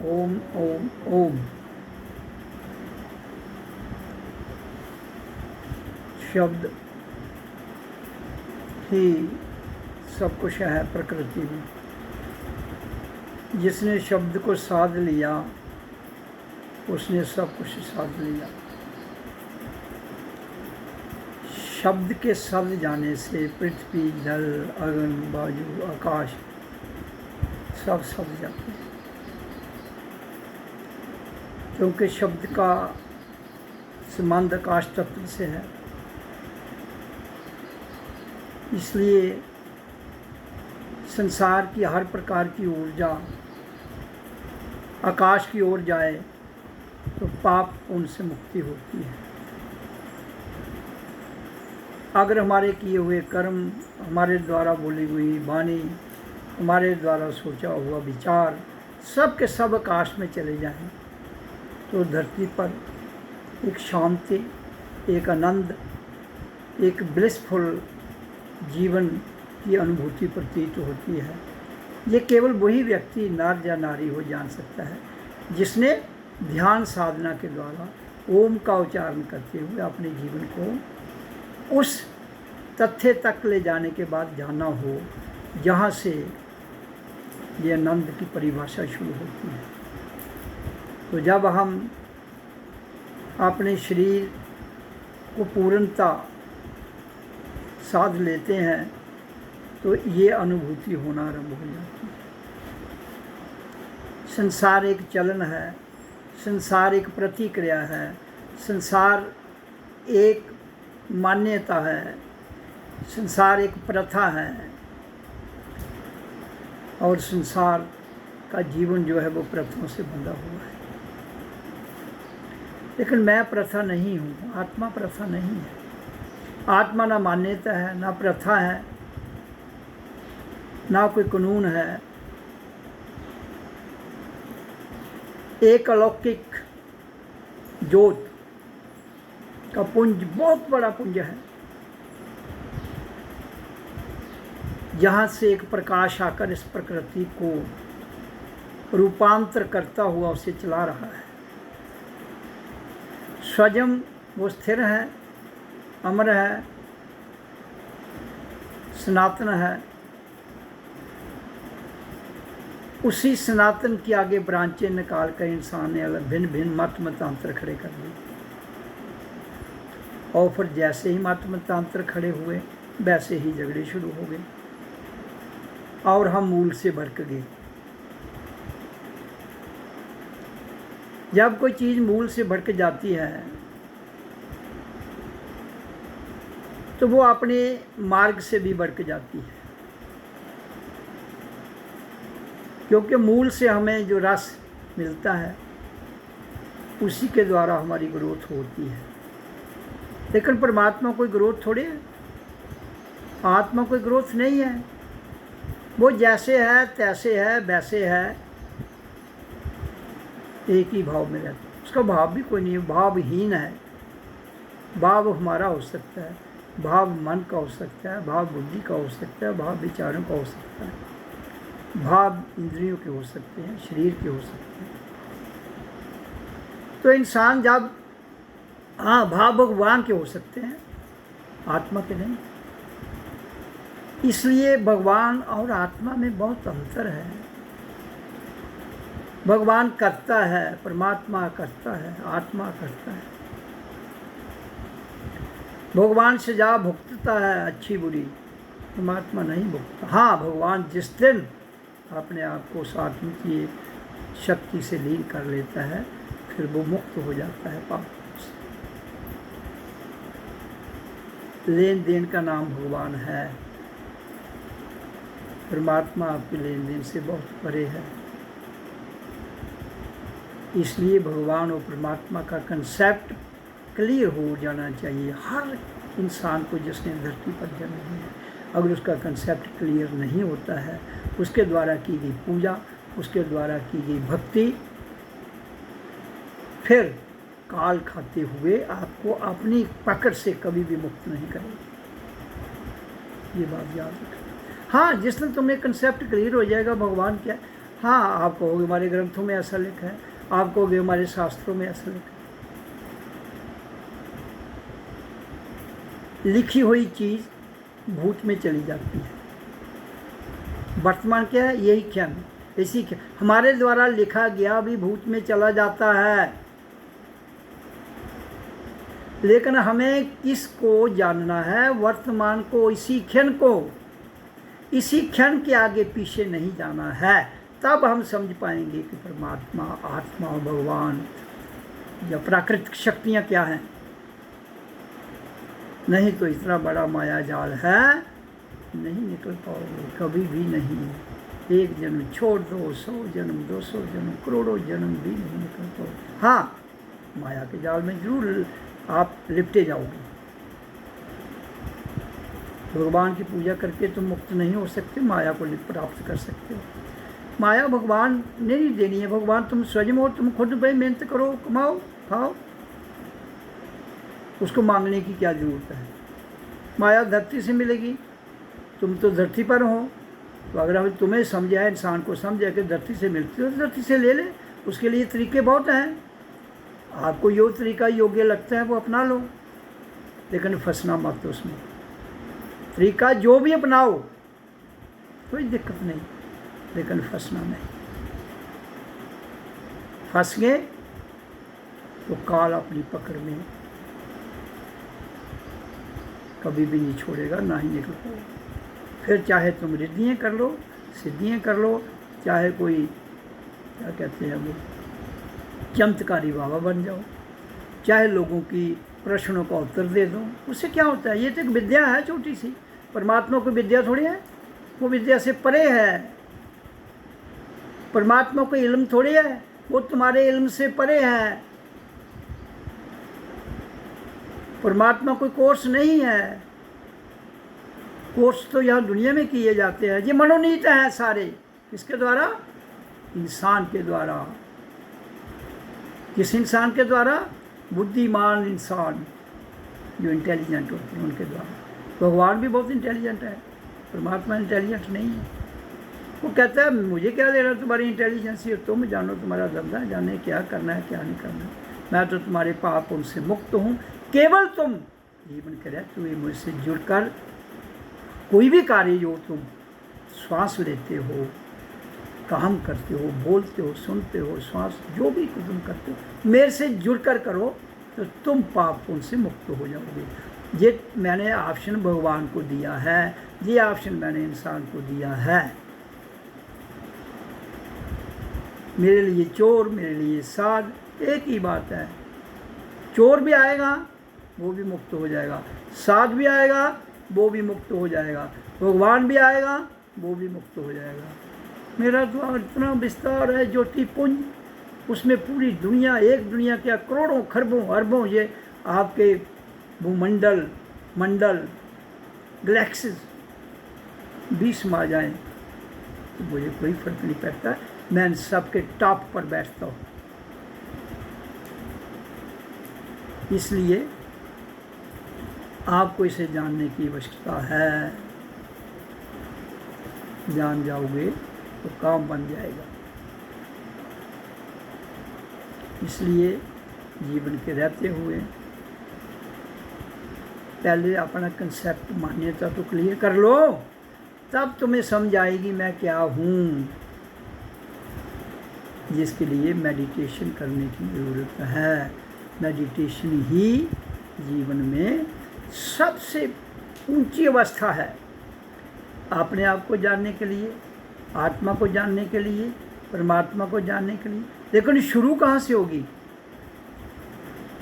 ओम ओम ओम। शब्द ही सब कुछ है प्रकृति में। जिसने शब्द को साध लिया उसने सब कुछ साध लिया। शब्द के साध जाने से पृथ्वी, जल, अग्नि, वायु, आकाश सब साध जाते हैं, क्योंकि शब्द का संबंध आकाश तत्व से है। इसलिए संसार की हर प्रकार की ऊर्जा आकाश की ओर जाए तो पाप उनसे मुक्ति होती है। अगर हमारे किए हुए कर्म, हमारे द्वारा बोली हुई वाणी, हमारे द्वारा सोचा हुआ विचार सब के सब आकाश में चले जाएं तो धरती पर एक शांति, एक आनंद, एक ब्लिसफुल जीवन की अनुभूति प्रतीत होती है। ये केवल वही व्यक्ति नर या नारी हो जान सकता है जिसने ध्यान साधना के द्वारा ओम का उच्चारण करते हुए अपने जीवन को उस तथ्य तक ले जाने के बाद जाना हो जहाँ से ये आनंद की परिभाषा शुरू होती है। तो जब हम अपने शरीर को पूर्णता साध लेते हैं तो ये अनुभूति होना आरंभ हो जाती है। संसार एक चलन है, संसार एक प्रतिक्रिया है, संसार एक मान्यता है, संसार एक प्रथा है और संसार का जीवन जो है वो प्रथाओं से बंधा हुआ है। लेकिन मैं प्रथा नहीं हूँ, आत्मा प्रथा नहीं है। आत्मा ना मान्यता है, ना प्रथा है, ना कोई कानून है। एक अलौकिक ज्योत का पुंज, बहुत बड़ा पुंज है, जहाँ से एक प्रकाश आकर इस प्रकृति को रूपांतर करता हुआ उसे चला रहा है। स्वयं वो स्थिर है, अमर है, सनातन है। उसी सनातन की आगे ब्रांचें निकाल कर इंसान ने अलग भिन्न भिन्न मत मतांतर खड़े कर दिए और फिर जैसे ही मत मतांतर खड़े हुए वैसे ही झगड़े शुरू हो गए और हम मूल से भड़क गए। जब कोई चीज़ मूल से भड़क जाती है तो वो अपने मार्ग से भी भड़क जाती है, क्योंकि मूल से हमें जो रस मिलता है उसी के द्वारा हमारी ग्रोथ होती है। लेकिन परमात्मा कोई ग्रोथ थोड़ी है, आत्मा कोई ग्रोथ नहीं है। वो जैसे है तैसे है वैसे है, एक ही भाव में रहता है। उसका भाव भी कोई नहीं है, भावहीन है। भाव हमारा हो सकता है, भाव मन का हो सकता है, भाव बुद्धि का हो सकता है, भाव विचारों का हो सकता है, भाव इंद्रियों के हो सकते हैं, शरीर के हो सकते हैं। तो इंसान जब भाव भगवान के हो सकते हैं, आत्मा के नहीं। इसलिए भगवान और आत्मा में बहुत अंतर है। भगवान करता है, परमात्मा करता है, आत्मा करता है। भगवान सजा भुगतता है अच्छी बुरी, परमात्मा नहीं भुगतता। हाँ, भगवान जिस दिन अपने आप को उस आत्मा की शक्ति से लीन कर लेता है फिर वो मुक्त हो जाता है पाप से। लेन देन का नाम भगवान है, परमात्मा आपके लेन देन से बहुत परे है। इसलिए भगवान और परमात्मा का कंसेप्ट क्लियर हो जाना चाहिए हर इंसान को जिसने धरती पर जन्म लिया है। अगर उसका कंसेप्ट क्लियर नहीं होता है, उसके द्वारा की गई पूजा, उसके द्वारा की गई भक्ति फिर काल खाते हुए आपको अपनी पकड़ से कभी भी मुक्त नहीं करेगी। ये बात याद रखना। हाँ, जिस दिन तुम्हें कंसेप्ट क्लियर हो जाएगा भगवान क्या, हाँ, आप कहोगे हमारे ग्रंथों में ऐसा लिखा है, आप कहोगे हमारे शास्त्रों में ऐसा लिखा है। लिखी हुई चीज़ भूत में चली जाती है। वर्तमान क्या है? यही क्षण, इसी क्षण हमारे द्वारा लिखा गया भी भूत में चला जाता है। लेकिन हमें किसको जानना है? वर्तमान को, इसी क्षण को। इसी क्षण के आगे पीछे नहीं जाना है। तब हम समझ पाएंगे कि परमात्मा, आत्मा, भगवान या प्राकृतिक शक्तियाँ क्या हैं। नहीं तो इतना बड़ा माया जाल है, नहीं निकल पाओगे कभी भी नहीं। एक जन्म छोड़ दो, 100 जन्म, 200 जन्म, करोड़ों जन्म भी नहीं निकल पाओगे। हाँ, माया के जाल में जरूर आप लिपटे जाओगे। भगवान की पूजा करके तुम मुक्त नहीं हो सकते, माया को प्राप्त कर सकते हो। माया भगवान ने नहीं देनी है। भगवान तुम स्वयं हो, तुम खुद भाई मेहनत करो, कमाओ, खाओ, उसको मांगने की क्या ज़रूरत है। माया धरती से मिलेगी, तुम तो धरती पर हो। तो अगर हम तुम्हें समझाए, इंसान को समझाए कि धरती से मिलती हो तो धरती से ले ले। उसके लिए तरीके बहुत हैं। आपको जो तरीका योग्य लगता है वो अपना लो, लेकिन फंसना मत उसमें। तरीका जो भी अपनाओ कोई दिक्कत नहीं, लेकिन फंसना नहीं। फंस गए तो काल अपनी पकड़ में कभी भी नहीं छोड़ेगा, ना ही निकल पाएगा। फिर चाहे तुम रिद्धियाँ कर लो, सिद्धियाँ कर लो, चाहे कोई क्या कहते हैं वो चमत्कारी बाबा बन जाओ, चाहे लोगों की प्रश्नों का उत्तर दे दो, उससे क्या होता है? ये तो एक विद्या है छोटी सी। परमात्मा को विद्या थोड़ी है, वो विद्या से परे है। परमात्मा को इल्म थोड़ी है, वो तुम्हारे इल्म से परे है। परमात्मा कोई कोर्स नहीं है। कोर्स तो यहाँ दुनिया में किए जाते हैं। ये मनोनीत हैं सारे। किसके द्वारा? इंसान के द्वारा। किस इंसान के द्वारा? बुद्धिमान इंसान, जो इंटेलिजेंट होते हैं उनके द्वारा। भगवान भी बहुत इंटेलिजेंट है, परमात्मा इंटेलिजेंट नहीं है। वो कहता है मुझे क्या लेना तुम्हारी इंटेलिजेंस, तुम जानो, तुम्हारा धंधा जाने क्या करना है क्या नहीं करना। मैं तो तुम्हारे पाप उनसे मुक्त हूँ। केवल तुम जीवन के रहते हुए मुझसे जुड़कर कोई भी कार्य जो तुम श्वास लेते हो, काम करते हो, बोलते हो, सुनते हो, श्वास जो भी तुम करते हो, मेरे से जुड़कर करो तो तुम पाप उनसे मुक्त हो जाओगे। ये मैंने ऑप्शन भगवान को दिया है, ये ऑप्शन मैंने इंसान को दिया है। मेरे लिए चोर, मेरे लिए साध, एक ही बात है। चोर भी आएगा वो भी मुक्त हो जाएगा, साध भी आएगा वो भी मुक्त हो जाएगा, भगवान भी आएगा वो भी मुक्त हो जाएगा। मेरा द्वार इतना विस्तार है, ज्योतिपुंज, उसमें पूरी दुनिया, एक दुनिया क्या करोड़ों खरबों अरबों ये आपके भूमंडल, मंडल, गैलेक्सीज 20 में आ जाएँ तो मुझे कोई फर्क नहीं पड़ता। मैं सबके टॉप पर बैठता हूँ। इसलिए आपको इसे जानने की आवश्यकता है। जान जाओगे तो काम बन जाएगा। इसलिए जीवन के रहते हुए पहले अपना कंसेप्ट, मान्यता तो क्लियर कर लो, तब तुम्हें समझ आएगी मैं क्या हूँ। जिसके लिए मेडिटेशन करने की ज़रूरत है। मेडिटेशन ही जीवन में सबसे ऊंची अवस्था है। अपने आप को जानने के लिए, आत्मा को जानने के लिए, परमात्मा को जानने के लिए। लेकिन शुरू कहाँ से होगी?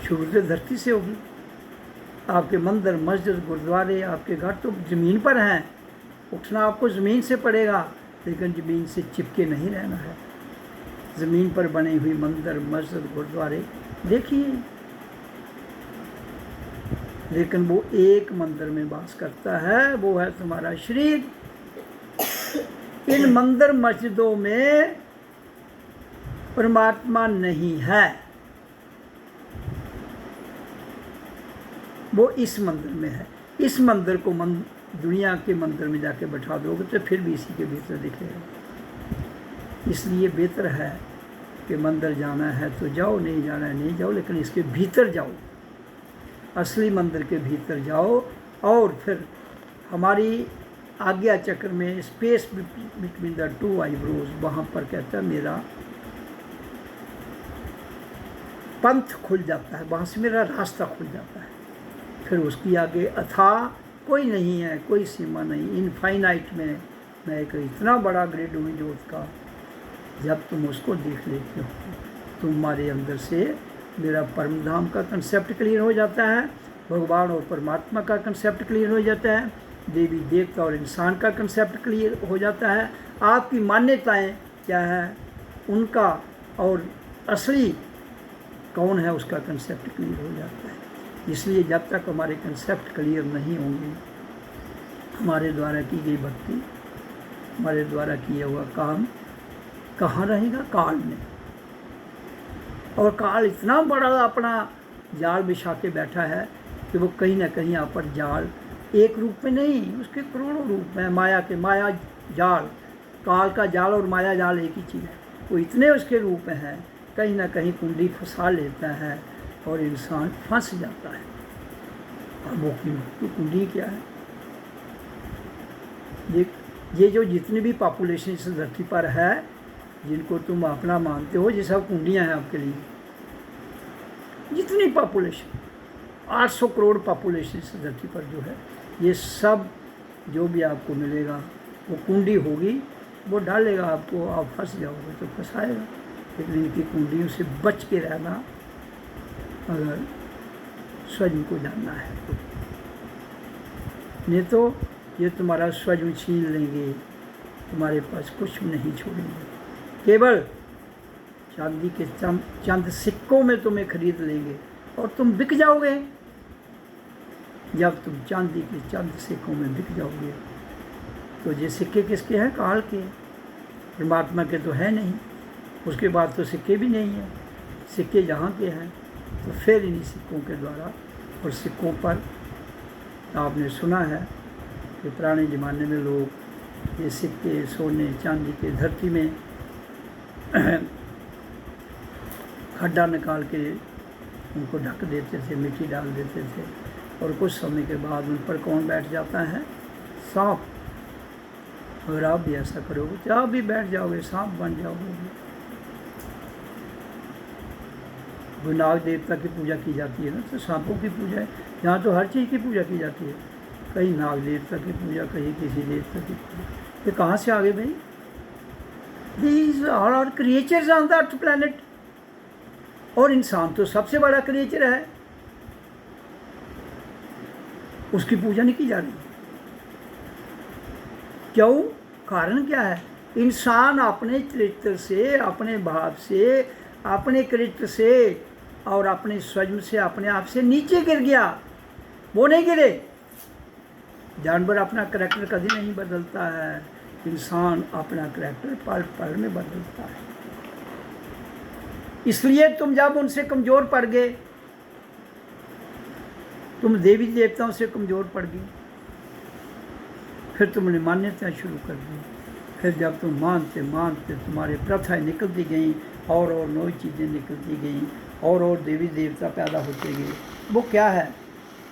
शुरू तो धरती से होगी। आपके मंदिर, मस्जिद, गुरुद्वारे, आपके घर तो ज़मीन पर हैं। उठना आपको ज़मीन से पड़ेगा, लेकिन ज़मीन से चिपके नहीं रहना है। ज़मीन पर बने हुई मंदिर, मस्जिद, गुरुद्वारे देखिए, लेकिन वो एक मंदिर में वास करता है, वो है तुम्हारा शरीर। इन मंदिर मस्जिदों में परमात्मा नहीं है, वो इस मंदिर में है। इस मंदिर को दुनिया के मंदिर में जाके बैठा दोगे तो फिर भी इसी के भीतर दिखेगा। इसलिए बेहतर है कि मंदिर जाना है तो जाओ, नहीं जाना है नहीं जाओ, लेकिन इसके भीतर जाओ, असली मंदिर के भीतर जाओ। और फिर हमारी आज्ञा चक्र में space between the two eyebrows, वहाँ पर कहता है मेरा पंथ खुल जाता है, वहाँ से मेरा रास्ता खुल जाता है। फिर उसकी आगे अथाह कोई नहीं है, कोई सीमा नहीं। इनफाइनाइट में मैं एक इतना बड़ा ग्रिड हूँ ज्योत का, जब तुम उसको देख लेते हो तुम्हारे अंदर से मेरा परम धाम का कंसेप्ट क्लियर हो जाता है, भगवान और परमात्मा का कंसेप्ट क्लियर हो जाता है, देवी देवता और इंसान का कंसेप्ट क्लियर हो जाता है, आपकी मान्यताएं क्या है उनका और असली कौन है उसका कंसेप्ट क्लियर हो जाता है। इसलिए जब तक हमारे कंसेप्ट क्लियर नहीं होंगे, हमारे द्वारा की गई भक्ति, हमारे द्वारा किया हुआ काम कहाँ रहेगा? काल में। और काल इतना बड़ा अपना जाल बिछा के बैठा है कि वो कहीं ना कहीं यहाँ पर जाल एक रूप में नहीं, उसके करोड़ों रूप में माया के, माया जाल, काल का जाल और माया जाल एक ही चीज़ है। वो इतने उसके रूप में है, कहीं ना कहीं कुंडी फंसा लेता है और इंसान फंस जाता है। अब वो कुंडी क्या है? ये जो जितनी भी पॉपुलेशन इस धरती पर है, जिनको तुम अपना मानते हो, ये सब कुंडियाँ हैं आपके लिए। जितनी पॉपुलेशन 800 करोड़ पॉपुलेशन इस धरती पर जो है, ये सब जो भी आपको मिलेगा वो कुंडी होगी, वो डालेगा आपको, आप फंस जाओगे तो फंसाएगा। लेकिन इनकी कुंडियों से बच के रहना अगर स्वयं को जानना है तो, नहीं तो ये तुम्हारा स्वयं छीन लेंगे, तुम्हारे पास कुछ नहीं छोड़ेंगे। केवल चांदी के चंद सिक्कों में तुम्हें खरीद लेंगे और तुम बिक जाओगे। जब तुम चांदी के चंद सिक्कों में बिक जाओगे तो ये सिक्के किसके हैं? काल के, परमात्मा के तो है नहीं। उसके बाद तो सिक्के भी नहीं है। सिक्के जहाँ के हैं तो फिर इन्हीं सिक्कों के द्वारा, और सिक्कों पर आपने सुना है कि पुराने ज़माने में लोग ये सिक्के सोने चांदी के धरती में खड्डा निकाल के उनको ढक देते थे, मिट्टी डाल देते थे, और कुछ समय के बाद उन पर कौन बैठ जाता है? सांप। अगर आप भी ऐसा करोगे तो आप भी बैठ जाओगे, सांप बन जाओगे। वो नाग देवता की पूजा की जाती है ना, तो सांपों की पूजा है। यहाँ तो हर चीज़ की पूजा की जाती है, कहीं नाग देवता की पूजा, कहीं किसी देवता की पूजा। ये कहाँ से आ गए भाई? These are are creatures on the earth planet. और इंसान तो सबसे बड़ा क्रिएचर है, उसकी पूजा नहीं की जा रही। क्यों? कारण क्या है? इंसान अपने चरित्र से, अपने भाव से, अपने चरित्र से और अपने स्वयं से, अपने आप से नीचे गिर गया। वो नहीं गिरे। जानवर अपना करैक्टर कभी नहीं बदलता है, इंसान अपना करैक्टर पल पल में बदलता है। इसलिए तुम जब उनसे कमज़ोर पड़ गए, तुम देवी देवताओं से कमज़ोर पड़ गए, फिर तुमने मान्यताएं शुरू कर दी। फिर जब तुम मानते मानते तुम्हारे प्रथाएं निकलती गईं और नई चीज़ें निकलती गईं और देवी देवता पैदा होते गए। वो क्या है?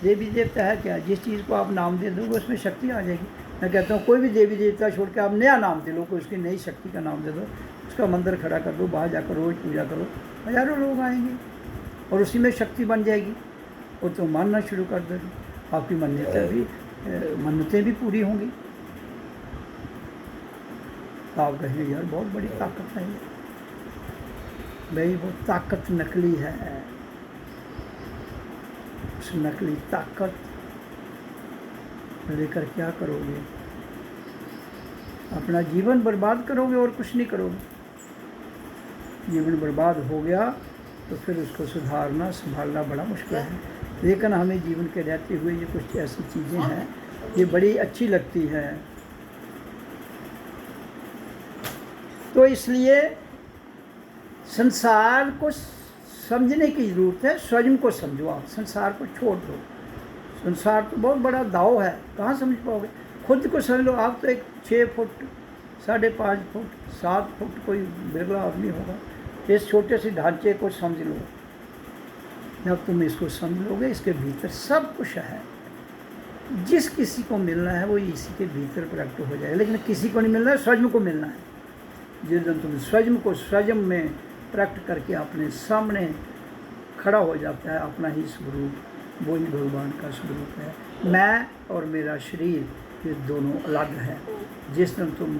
देवी देवता है क्या? जिस चीज़ को आप नाम दे दोगे उसमें शक्ति आ जाएगी। मैं कहता हूँ कोई भी देवी देवता छोड़ के आप नया नाम दे लो, कोई उसकी नई शक्ति का नाम दे दो, उसका मंदिर खड़ा कर दो, बाहर जाकर रोज़ पूजा करो, हज़ारों लोग आएंगे और उसी में शक्ति बन जाएगी। और तो मानना शुरू कर दोगे, आपकी मन्नतें भी पूरी होंगी। आप कहेंगे यार बहुत बड़ी ताकत है भाई। वो ताकत नकली है। उस नकली ताकत लेकर क्या करोगे? अपना जीवन बर्बाद करोगे और कुछ नहीं करोगे। जीवन बर्बाद हो गया तो फिर उसको सुधारना संभालना बड़ा मुश्किल है। लेकिन हमें जीवन के रहते हुए ये कुछ ऐसी चीज़ें हैं ये बड़ी अच्छी लगती है। तो इसलिए संसार को समझने की ज़रूरत है। स्वयं को समझो, आप संसार को छोड़ दो। संसार तो बहुत बड़ा दाव है, कहाँ समझ पाओगे? खुद को समझ लो। आप तो एक 6 फुट 5.5 फुट 7 फुट कोई बिरला आदमी होगा। इस छोटे से ढांचे को समझ लो। जब तुम इसको समझ लोगे, इसके भीतर सब कुछ है। जिस किसी को मिलना है वो इसी के भीतर प्रकट हो जाएगा, लेकिन किसी को नहीं मिलना है, स्वयं को मिलना है। जिस दिन तुम स्वयं को स्वयं में प्रकट करके अपने सामने खड़ा हो जाता है अपना ही स्वरूप, वही भगवान का स्वरूप है। मैं और मेरा शरीर ये दोनों अलग है। जिस दिन तुम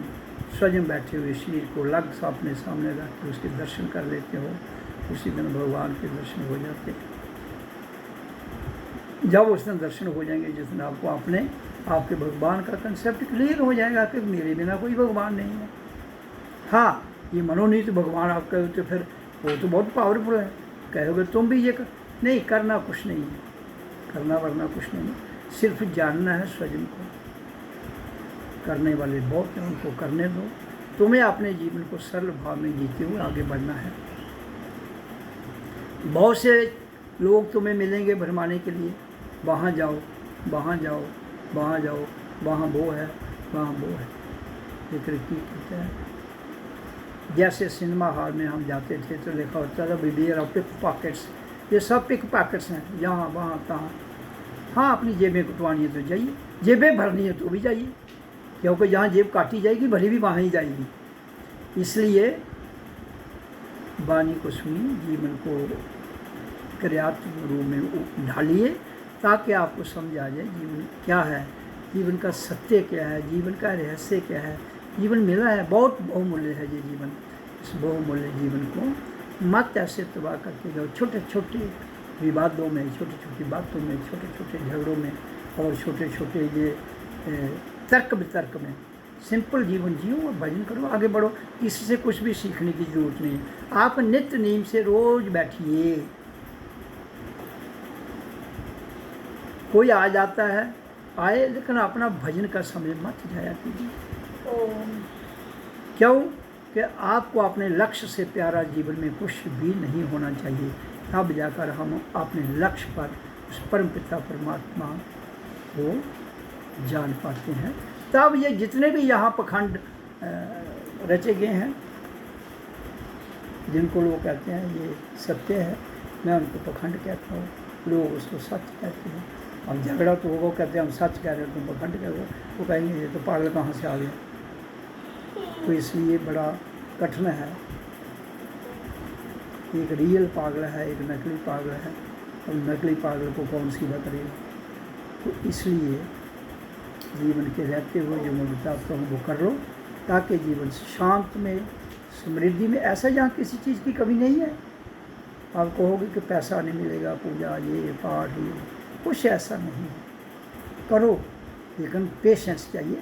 स्वयं बैठे हुए शरीर को अलग सा अपने सामने रख के उसके दर्शन कर लेते हो, उसी दिन भगवान के दर्शन हो जाते हैं। जब उस दिन दर्शन हो जाएंगे, जिस दिन आपको अपने आपके भगवान का कंसेप्ट क्लियर हो जाएगा कि मेरे बिना कोई भगवान नहीं है। हाँ, ये मनोनीत भगवान आप कहो तो फिर वो तो बहुत पावरफुल है, कहोगे तुम भी ये कर, नहीं करना कुछ नहीं है, करना वरना कुछ नहीं है, सिर्फ जानना है स्वयं को। करने वाले बहुत हैं, उनको करने दो। तुम्हें अपने जीवन को सरल भाव में जीते हुए आगे बढ़ना है। बहुत से लोग तुम्हें मिलेंगे भरमाने के लिए, वहाँ जाओ, वहाँ जाओ, वहाँ जाओ, वहाँ वो है, वहाँ वो है। लेकिन क्या कहते हैं, जैसे सिनेमा हॉल में हम जाते थे तो लिखा होता था बिवेयर ऑफ पिक पॉकेट्स। ये सब पिक पॉकेट्स हैं, यहाँ वहाँ तहाँ। हाँ, अपनी जेबें कुटवानी है तो जाइए, जेबें भरनी है तो भी जाइए, क्योंकि जहाँ जेब काटी जाएगी भरी भी वहाँ ही जाएगी। इसलिए वाणी को सुनिए, जीवन को क्रियात्मक रूप में ढालिए, ताकि आपको समझ आ जाए जीवन क्या है, जीवन का सत्य क्या है, जीवन का रहस्य क्या है। जीवन मिला है, बहुत बहुमूल्य है ये जीवन। इस बहुमूल्य जीवन को मत ऐसे तबाह करके जाओ छोटे छोटे विवादों में, छोटी छोटी बातों में, छोटे छोटे झगड़ों में और छोटे छोटे ये तर्क वितर्क में। सिंपल जीवन जियो और भजन करो, आगे बढ़ो। किसी से कुछ भी सीखने की जरूरत नहीं है। आप नित्य नियम से रोज बैठिए। कोई आ जाता है आए, लेकिन अपना भजन का समय मत जाया कीजिए। क्यों कि आपको अपने लक्ष्य से प्यारा जीवन में कुछ भी नहीं होना चाहिए। तब जाकर हम अपने लक्ष्य पर उस परम पिता परमात्मा को जान पाते हैं। तब ये जितने भी यहाँ पखंड रचे गए हैं, जिनको लोग कहते हैं ये सत्य है, मैं उनको पखंड कहता हूँ, लोग उसको सच कहते हैं। हम झगड़ा तो होगा, कहते हैं हम सच कह रहे हैं, तुम पखंड कह रहे हो, वो कहेंगे ये तो पागल कहाँ से आ गया। तो इसलिए बड़ा कठिन है। एक रियल पागल है, एक नकली पागल है, और नकली पागल को कौन सीधा करेगा। तो इसलिए जीवन के रहते हुए जो मैं बताता हूँ वो कर लो, ताकि जीवन शांत में, समृद्धि में, ऐसा जहाँ किसी चीज़ की कमी नहीं है। आप कहोगे कि पैसा नहीं मिलेगा, पूजा ये पाठ ये, कुछ ऐसा नहीं है। करो, लेकिन पेशेंस चाहिए,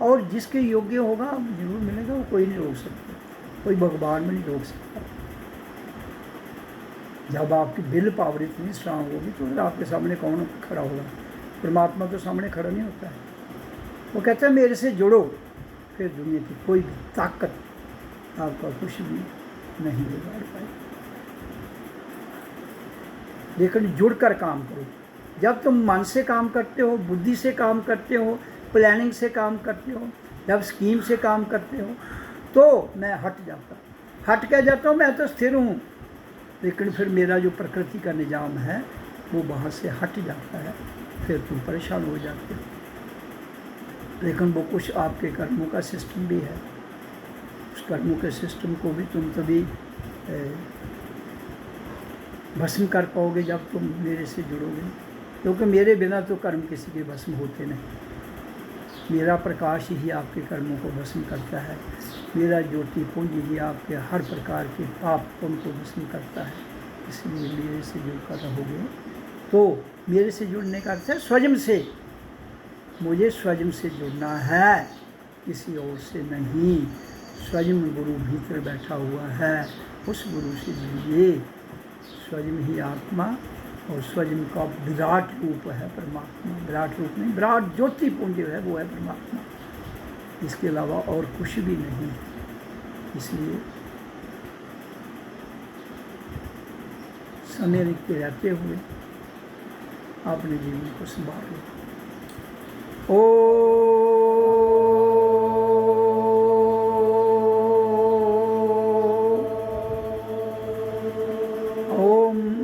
और जिसके योग्य होगा जरूर मिलेगा। वो कोई नहीं रोक सकता, कोई भगवान में नहीं रोक सकता। जब आपकी विल पावर इतनी स्ट्रांग होगी तो फिर आपके सामने कौन खड़ा होगा। परमात्मा तो सामने खड़ा नहीं होता है। वो कहते हैं मेरे से जुड़ो, फिर दुनिया की कोई भी ताकत आपका कुछ भी नहीं बिगाड़ पाए। लेकिन जुड़कर काम करो। जब तुम मन से काम करते हो, बुद्धि से काम करते हो, प्लानिंग से काम करते हो, जब स्कीम से काम करते हो, तो मैं हट के जाता हूँ। मैं तो स्थिर हूँ, लेकिन फिर मेरा जो प्रकृति का निजाम है वो वहाँ से हट जाता है, फिर तुम परेशान हो जाते हो। लेकिन वो कुछ आपके कर्मों का सिस्टम भी है। उस कर्मों के सिस्टम को भी तुम तभी भस्म कर पाओगे जब तुम मेरे से जुड़ोगे, क्योंकि मेरे बिना तो कर्म किसी के भस्म होते नहीं। मेरा प्रकाश ही आपके कर्मों को भस्म करता है। मेरा ज्योति पुंज ही आपके हर प्रकार के पाप पुण्य को भस्म करता है। इसलिए मेरे से जुड़कर रहोगे तो मेरे से जुड़ने का अर्थ है स्वयं से। मुझे स्वयं से जुड़ना है, किसी और से नहीं। स्वयं गुरु भीतर बैठा हुआ है, उस गुरु से जुड़िए। स्वयं ही आत्मा और स्वयं का विराट रूप है परमात्मा। विराट रूप नहीं, विराट ज्योति पुंज है, वो है परमात्मा। इसके अलावा और कुछ भी नहीं। इसलिए समय के रहते हुए अपने जीवन को संभाल लो। ओ ओम